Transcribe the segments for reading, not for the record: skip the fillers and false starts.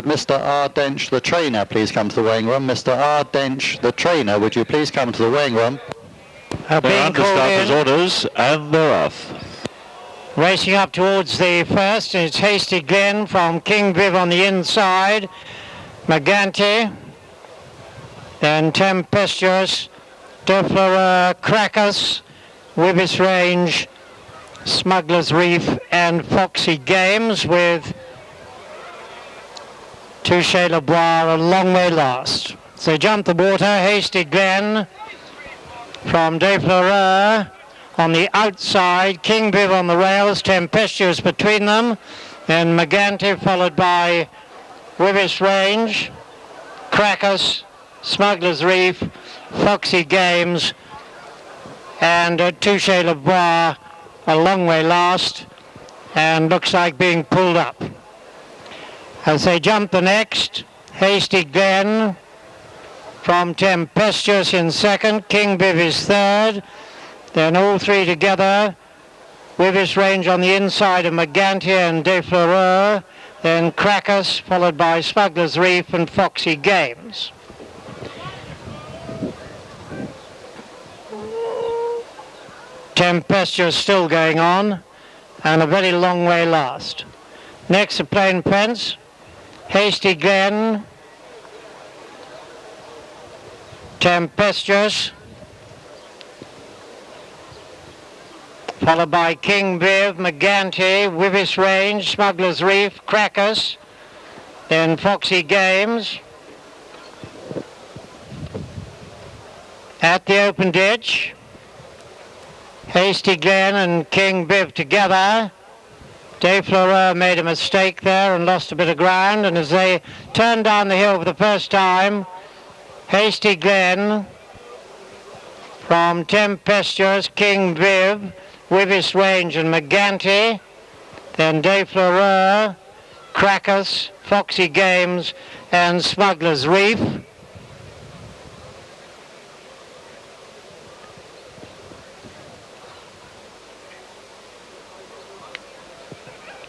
Would Mr. R. Dench, the trainer, please come to the weighing room? Mr. R. Dench, the trainer, would you please come to the weighing room? They're understaffers orders, and they're off. Racing up towards the first, it's Hasty Glen from King Viv on the inside. Magante, then Tempestuous, Defleur, Crackers, Wibis Range, Smuggler's Reef and Foxy Games, with Touche Le Bois a long way last. So jump the water, Hasty Glen from Defleur on the outside, King Viv on the rails, Tempestuous between them, then Magante followed by Wibis Range, Crackers, Smuggler's Reef, Foxy Games, and Touche Le Bois a long way last, and looks like being pulled up. As they jump the next, Hasty Glen from Tempestuous in second, King Viv is third, then all three together, Wibis Range on the inside of Magante and Defleur, then Crackers, followed by Smuggler's Reef and Foxy Games. Tempestuous still going on, and a very long way last. Next, a plain fence, Hasty Glen, Tempestuous, followed by King Viv, Magante, Wibis Range, Smuggler's Reef, Crackers, then Foxy Games. At the open ditch, Hasty Glen and King Viv together. Defleur made a mistake there and lost a bit of ground, and as they turned down the hill for the first time, Hasty Glen from Tempestuous, King Viv, Wibis Range and Magante, then Defleur, Crackers, Foxy Games and Smuggler's Reef.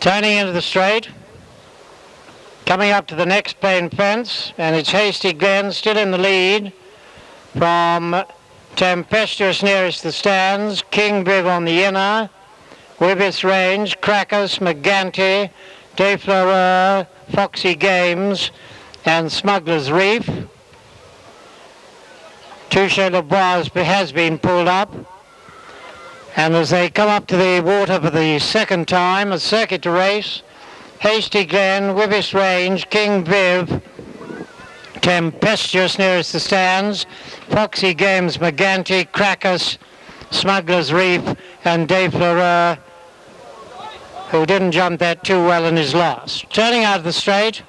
Turning into the straight, coming up to the next plain fence, and it's Hasty Glen still in the lead from Tempestuous nearest the stands, King Viv on the inner, Wibis Range, Crackers, Magante, Defleur, Foxy Games and Smuggler's Reef. Touche Le Bois has been pulled up. And as they come up to the water for the second time, a circuit to race, Hasty Glen, Wibis Range, King Viv, Tempestuous nearest the stands, Foxy Games, Magante, Crackers, Smuggler's Reef and Defleur, who didn't jump that too well in his last. Turning out of the straight,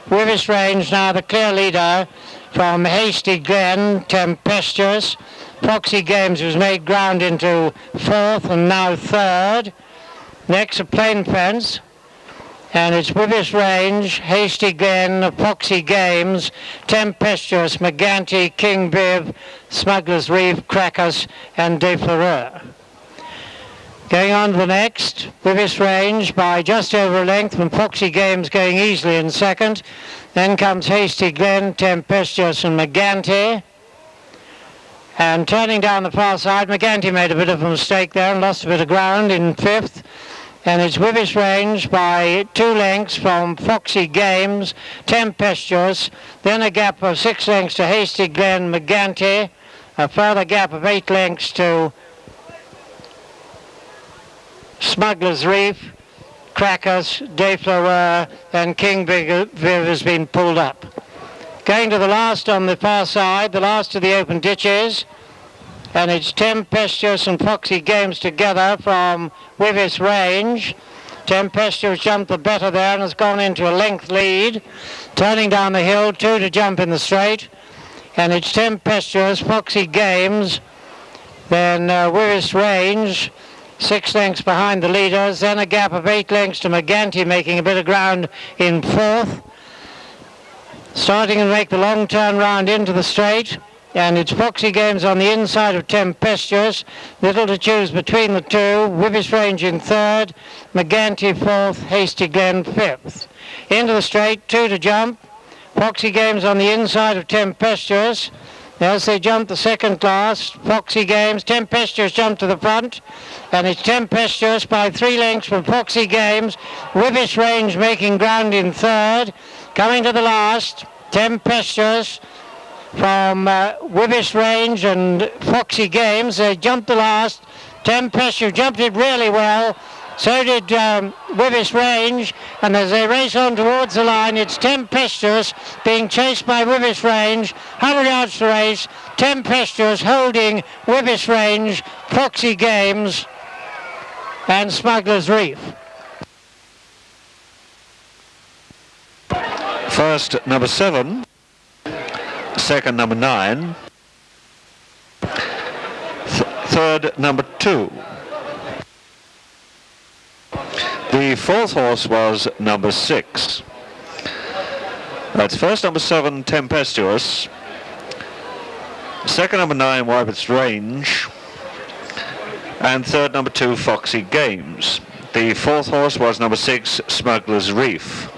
Wibis Range now the clear leader from Hasty Glen, Tempestuous. Foxy Games was made ground into fourth and now third. Next a plain fence, and it's Wibis Range, Hasty Glen, Foxy Games, Tempestuous, Magante, King Viv, Smuggler's Reef, Crackers and Defleur. Going on to the next, Wibis Range by just over a length from Foxy Games going easily in second. Then comes Hasty Glen, Tempestuous and Magante. And turning down the far side, Magante made a bit of a mistake there and lost a bit of ground in fifth. And it's Wibis Range by 2 lengths from Foxy Games, Tempestuous, then a gap of 6 lengths to Hasty Glen, Magante, a further gap of 8 lengths to Smuggler's Reef, Crackers, Defleur, and King Viv has been pulled up. Going to the last on the far side, the last of the open ditches, and it's Tempestuous and Foxy Games together from Wibis Range. Tempestuous jumped the better there and has gone into a length lead. Turning down the hill, 2 to jump in the straight, and it's Tempestuous, Foxy Games, then Wibis Range, 6 lengths behind the leaders, then a gap of 8 lengths to Magante making a bit of ground in fourth. Starting to make the long turn round into the straight, and it's Foxy Games on the inside of Tempestuous. Little to choose between the two. Wibbish Range in third, Maganti fourth, Hasty Glen fifth. Into the straight, 2 to jump. Foxy Games on the inside of Tempestuous. As they jump the second class, Foxy Games, Tempestuous jump to the front, and it's Tempestuous by 3 lengths from Foxy Games. Wibbish Range making ground in third. Coming to the last, Tempestuous from Wibbish Range and Foxy Games. They jumped the last. Tempestuous jumped it really well. So did Wibbish Range, and as they race on towards the line, it's Tempestuous being chased by Wibbish Range. 100 yards to race. Tempestuous holding Wibbish Range, Foxy Games, and Smuggler's Reef. First, number 7. Second, number 9. Third, number 2. The fourth horse was number 6. That's first, number 7, Tempestuous. Second, number 9, Wibbish Range. And third, number 2, Foxy Games. The fourth horse was number 6, Smuggler's Reef.